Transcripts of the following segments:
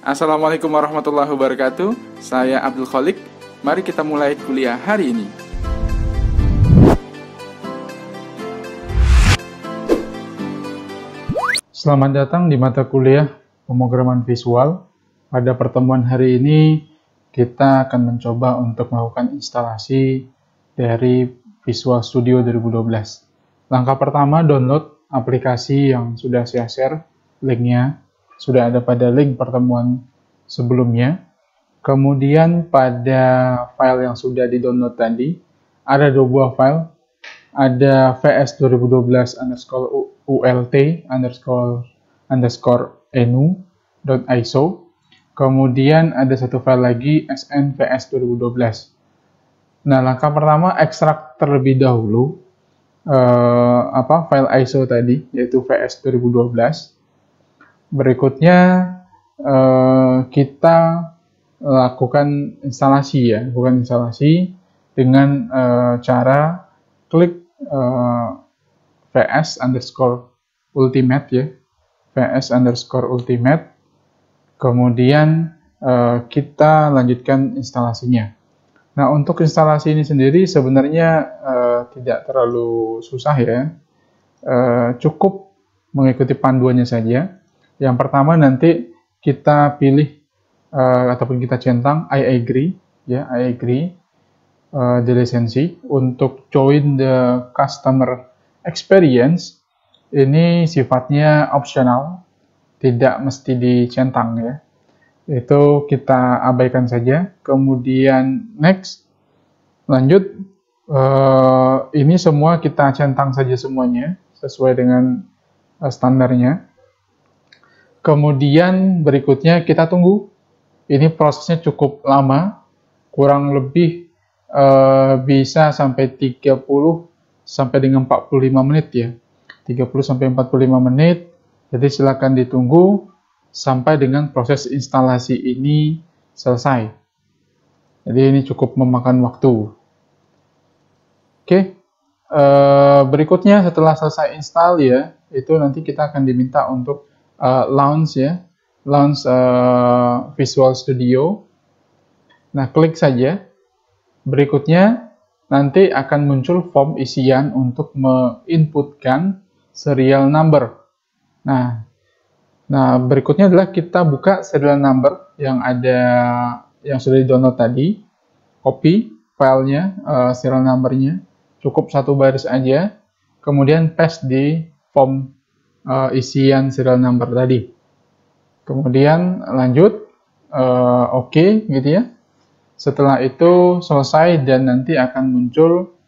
Assalamualaikum warahmatullahi wabarakatuh. Saya Abdul Khalik. Mari kita mulai kuliah hari ini. Selamat datang di mata kuliah pemrograman visual. Pada pertemuan hari ini, kita akan mencoba untuk melakukan instalasi dari Visual Studio 2012. Langkah pertama, download aplikasi yang sudah saya share, linknya sudah ada pada link pertemuan sebelumnya. Kemudian pada file yang sudah di-download tadi, ada dua buah file. Ada vs 2012_ult_enu.iso. Kemudian ada satu file lagi, snvs 2012. Nah, langkah pertama, ekstrak terlebih dahulu file ISO tadi, yaitu vs 2012. Berikutnya kita lakukan instalasi dengan cara klik vs_ultimate ya, vs_ultimate. Kemudian kita lanjutkan instalasinya. Nah, untuk instalasi ini sendiri sebenarnya tidak terlalu susah ya, cukup mengikuti panduannya saja. Yang pertama nanti kita pilih ataupun kita centang I agree di lisensi untuk join the customer experience. Ini sifatnya opsional, tidak mesti dicentang ya. Itu kita abaikan saja. Kemudian next, lanjut. Ini semua kita centang saja semuanya sesuai dengan standarnya. Kemudian berikutnya kita tunggu. Ini prosesnya cukup lama, kurang lebih bisa sampai 30 sampai dengan 45 menit ya. 30 sampai 45 menit. Jadi silakan ditunggu sampai dengan proses instalasi ini selesai. Jadi ini cukup memakan waktu. Oke. Berikutnya setelah selesai install ya, itu nanti kita akan diminta untuk launch Visual Studio. Nah, klik saja. Berikutnya nanti akan muncul form isian untuk menginputkan serial number. Nah, berikutnya adalah kita buka serial number yang sudah di-download tadi. Copy filenya, serial numbernya, cukup satu baris aja. Kemudian paste di form isian serial number tadi. Kemudian lanjut, oke, gitu ya. Setelah itu selesai dan nanti akan muncul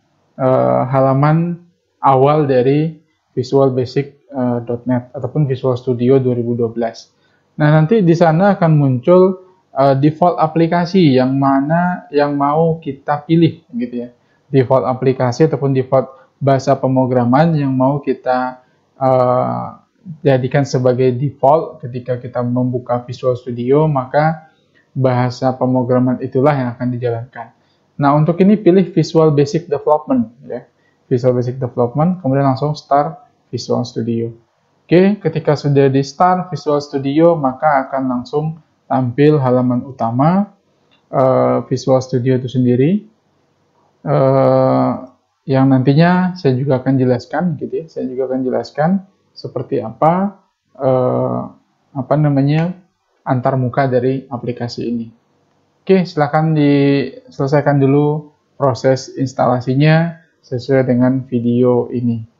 halaman awal dari Visual Basic.net ataupun Visual Studio 2012. Nah, nanti di sana akan muncul default aplikasi yang mana yang mau kita pilih, gitu ya. Default aplikasi ataupun default bahasa pemrograman yang mau kita jadikan sebagai default ketika kita membuka Visual Studio, maka bahasa pemrograman itulah yang akan dijalankan. Nah, untuk ini pilih Visual Basic Development ya. Visual Basic Development, kemudian langsung Start Visual Studio. Oke, ketika sudah di Start Visual Studio, maka akan langsung tampil halaman utama Visual Studio itu sendiri. Yang nantinya saya juga akan jelaskan gitu ya. Saya juga akan jelaskan seperti apa antarmuka dari aplikasi ini. Oke, silakan diselesaikan dulu proses instalasinya sesuai dengan video ini.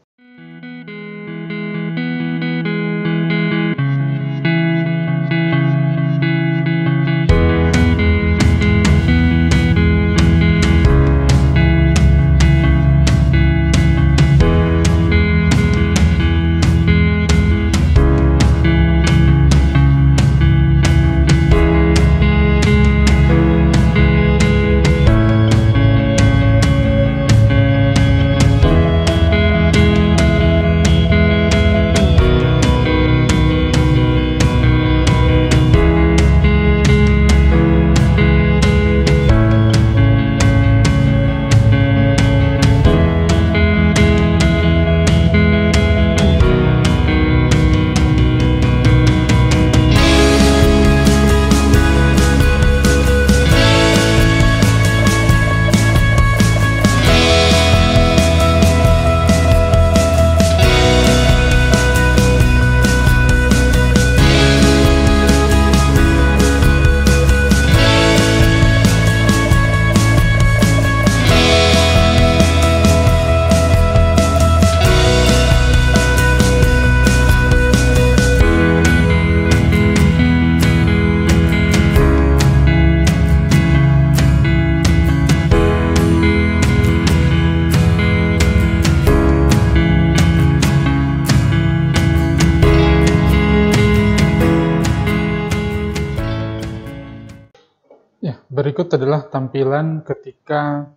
Ya, berikut adalah tampilan ketika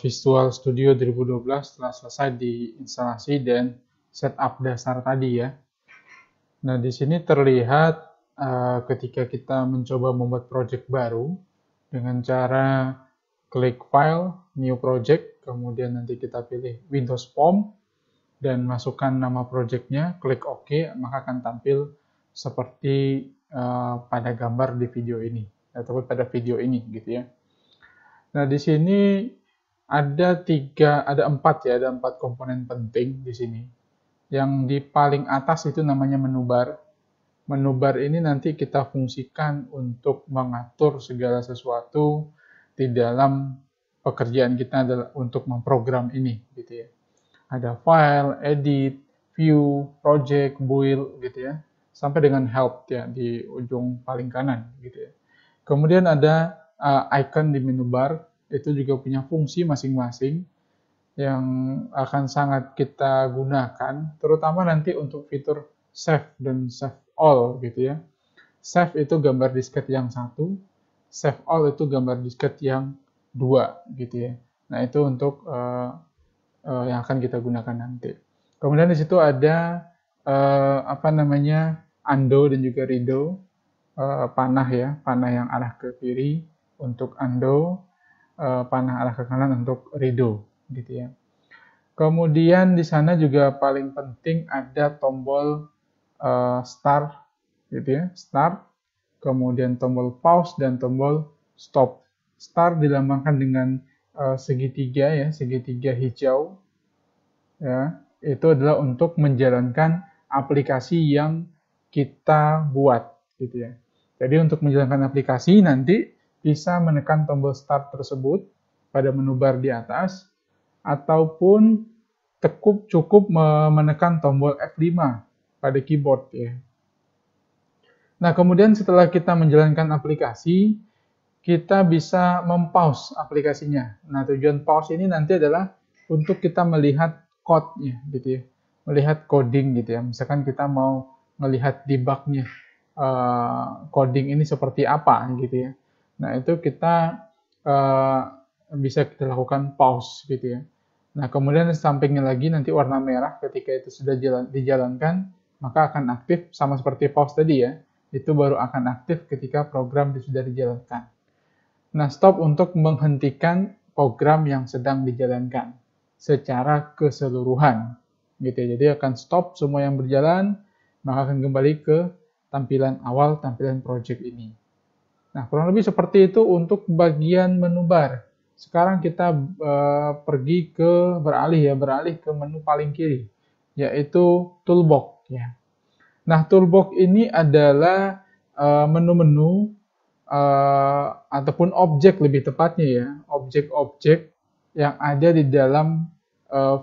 Visual Studio 2012 telah selesai diinstalasi dan setup dasar tadi ya. Nah, di sini terlihat ketika kita mencoba membuat project baru dengan cara klik File, New Project, kemudian nanti kita pilih Windows Form dan masukkan nama projectnya, klik OK, maka akan tampil seperti pada gambar di video ini ataupun pada video ini gitu ya. Nah, di sini ada empat komponen penting di sini. Yang di paling atas itu namanya menu bar. Menu bar ini nanti kita fungsikan untuk mengatur segala sesuatu di dalam pekerjaan kita adalah untuk memprogram ini gitu ya. Ada file, edit, view, project, build gitu ya. Sampai dengan help ya di ujung paling kanan gitu ya. Kemudian ada icon di menu bar, itu juga punya fungsi masing-masing yang akan sangat kita gunakan, terutama nanti untuk fitur save dan save all gitu ya. Save itu gambar disket yang satu, save all itu gambar disket yang dua gitu ya. Nah itu untuk yang akan kita gunakan nanti. Kemudian di situ ada undo dan juga redo, panah ya, panah yang arah ke kiri untuk undo, panah arah ke kanan untuk redo gitu ya. Kemudian di sana juga paling penting ada tombol start gitu ya, start, kemudian tombol pause dan tombol stop. Start dilambangkan dengan segitiga ya, segitiga hijau. Ya, itu adalah untuk menjalankan aplikasi yang kita buat gitu ya. Jadi untuk menjalankan aplikasi nanti bisa menekan tombol start tersebut pada menu bar di atas, ataupun cukup menekan tombol F5 pada keyboard ya. Nah, kemudian setelah kita menjalankan aplikasi, kita bisa mempause aplikasinya. Nah, tujuan pause ini nanti adalah untuk kita melihat code-nya gitu ya. Melihat coding gitu ya. Misalkan kita mau melihat debug-nya, coding ini seperti apa gitu ya. Nah, itu kita bisa kita lakukan pause gitu ya. Nah, kemudian sampingnya lagi nanti warna merah ketika itu sudah dijalankan, maka akan aktif sama seperti pause tadi ya. Itu baru akan aktif ketika program sudah dijalankan. Nah, stop untuk menghentikan program yang sedang dijalankan secara keseluruhan. Gitu ya. Jadi akan stop semua yang berjalan, maka akan kembali ke tampilan awal, tampilan project ini. Nah, kurang lebih seperti itu untuk bagian menu bar. Sekarang kita beralih ke menu paling kiri, yaitu toolbox ya. Nah, toolbox ini adalah menu-menu ataupun objek lebih tepatnya ya, objek-objek yang ada di dalam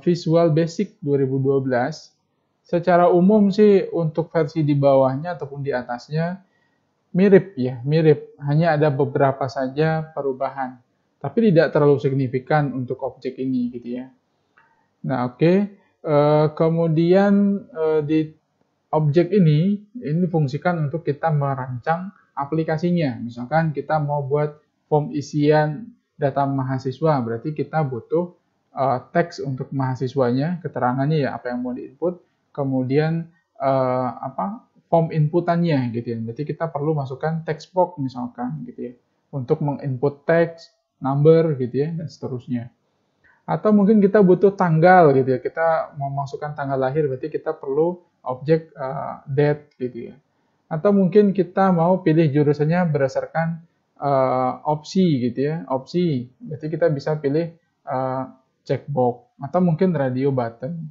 Visual Basic 2012. Secara umum sih untuk versi di bawahnya ataupun di atasnya mirip ya, mirip. Hanya ada beberapa saja perubahan. Tapi tidak terlalu signifikan untuk objek ini gitu ya. Nah, oke. Kemudian di objek ini fungsikan untuk kita merancang aplikasinya. Misalkan kita mau buat form isian data mahasiswa, berarti kita butuh teks untuk mahasiswanya, keterangannya ya apa yang mau diinput, kemudian form inputannya gitu ya. Berarti kita perlu masukkan text box misalkan gitu ya, untuk menginput teks, number gitu ya, dan seterusnya. Atau mungkin kita butuh tanggal gitu ya, kita mau masukkan tanggal lahir, berarti kita perlu objek date gitu ya. Atau mungkin kita mau pilih jurusannya berdasarkan opsi gitu ya, opsi, berarti kita bisa pilih checkbox, atau mungkin radio button,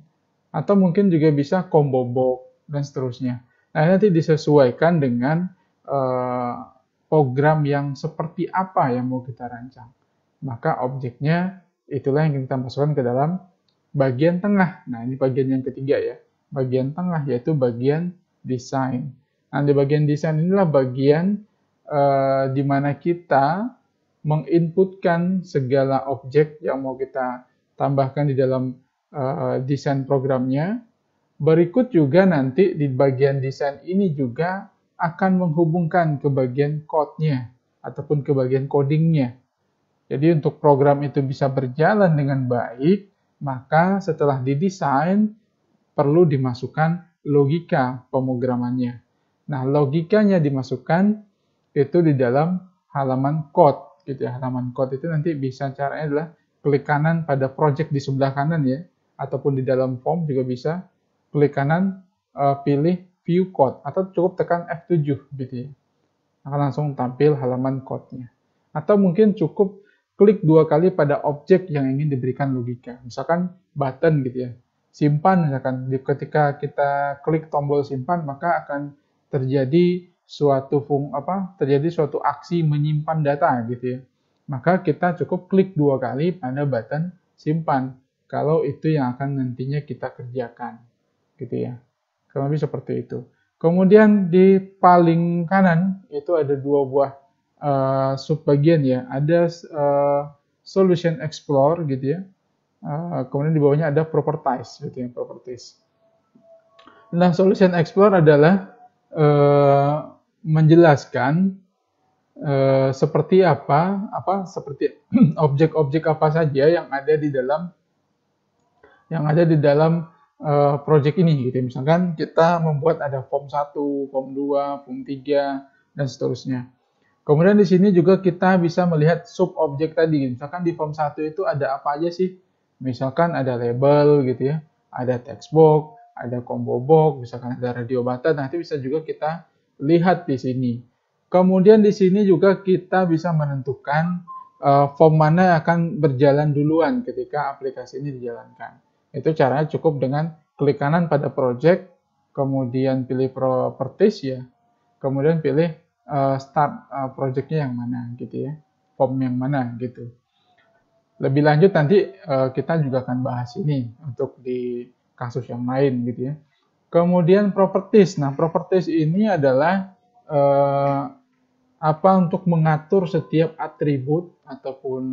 atau mungkin juga bisa combo box, dan seterusnya. Nah, nanti disesuaikan dengan program yang seperti apa yang mau kita rancang. Maka objeknya itulah yang kita masukkan ke dalam bagian tengah. Nah, ini bagian yang ketiga ya. Bagian tengah yaitu bagian desain. Nah, di bagian desain inilah bagian di mana kita menginputkan segala objek yang mau kita tambahkan di dalam desain programnya. Berikut juga nanti di bagian desain ini juga akan menghubungkan ke bagian code-nya. ataupun ke bagian codingnya. Jadi untuk program itu bisa berjalan dengan baik, maka setelah didesain perlu dimasukkan logika pemrogramannya. Nah, logikanya dimasukkan itu di dalam halaman code gitu ya. Halaman code itu nanti bisa caranya adalah klik kanan pada project di sebelah kanan ya, ataupun di dalam form juga bisa klik kanan pilih view code atau cukup tekan F7 gitu ya. Akan langsung tampil halaman code-nya. Atau mungkin cukup klik 2 kali pada objek yang ingin diberikan logika. Misalkan button gitu ya. Simpan misalkan ketika kita klik tombol simpan maka akan terjadi suatu aksi menyimpan data gitu ya. Maka kita cukup klik 2 kali pada button simpan kalau itu yang akan nantinya kita kerjakan gitu ya. Kurang lebih seperti itu. Kemudian di paling kanan itu ada 2 buah subbagian ya. Ada Solution Explore gitu ya. Kemudian di bawahnya ada Properties gitu ya, Properties. Nah, Solution Explore adalah menjelaskan seperti seperti objek-objek apa saja yang ada di dalam project ini gitu. Misalkan kita membuat ada form 1, form 2, form 3 dan seterusnya. Kemudian di sini juga kita bisa melihat sub objek tadi. Misalkan di form 1 itu ada apa aja sih? Misalkan ada label gitu ya, ada text box, ada combo box, misalkan ada radio button, nanti bisa juga kita lihat di sini. Kemudian di sini juga kita bisa menentukan form mana yang akan berjalan duluan ketika aplikasi ini dijalankan. Itu caranya cukup dengan klik kanan pada project, kemudian pilih properties ya, kemudian pilih start projectnya yang mana gitu ya, form yang mana gitu. Lebih lanjut nanti kita juga akan bahas ini untuk di kasus yang lain gitu ya. Kemudian properties. Nah, properties ini adalah untuk mengatur setiap atribut ataupun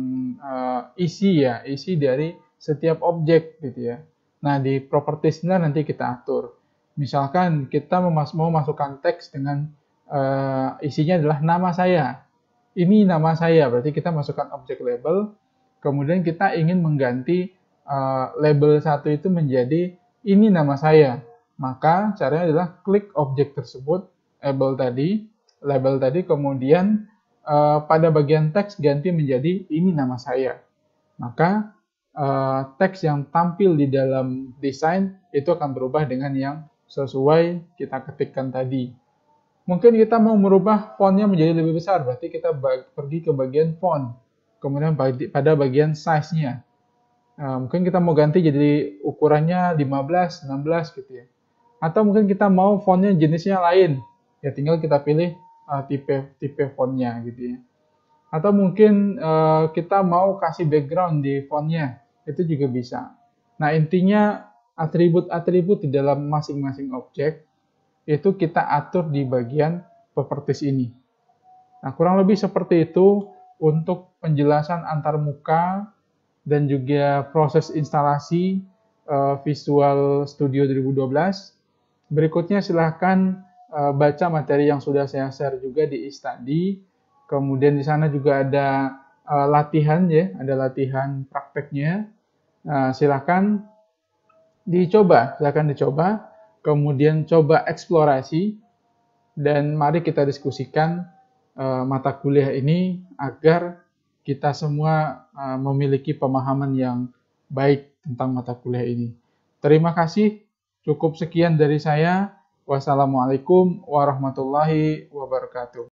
isi dari setiap objek gitu ya. Nah, di propertiesnya nanti kita atur. Misalkan kita mau masukkan teks dengan isinya adalah nama saya. Ini nama saya, berarti kita masukkan objek label. Kemudian kita ingin mengganti label 1 itu menjadi ini nama saya. Maka caranya adalah klik objek tersebut, label tadi, kemudian pada bagian teks ganti menjadi ini nama saya. Maka teks yang tampil di dalam desain itu akan berubah dengan yang sesuai kita ketikkan tadi. Mungkin kita mau merubah fontnya menjadi lebih besar, berarti kita pergi ke bagian font, kemudian pada bagian size-nya. Mungkin kita mau ganti jadi ukurannya 15, 16 gitu ya. Atau mungkin kita mau fontnya jenisnya lain, ya tinggal kita pilih tipe fontnya gitu ya. Atau mungkin kita mau kasih background di fontnya, itu juga bisa. Nah, intinya atribut-atribut di dalam masing-masing objek itu kita atur di bagian properties ini. Nah, kurang lebih seperti itu untuk penjelasan antarmuka dan juga proses instalasi Visual Studio 2012. Berikutnya silahkan baca materi yang sudah saya share juga di e-study. Kemudian di sana juga ada latihan ya, ada latihan prakteknya. Silakan dicoba. Kemudian coba eksplorasi dan mari kita diskusikan mata kuliah ini agar kita semua memiliki pemahaman yang baik tentang mata kuliah ini. Terima kasih. Cukup sekian dari saya. Wassalamualaikum warahmatullahi wabarakatuh.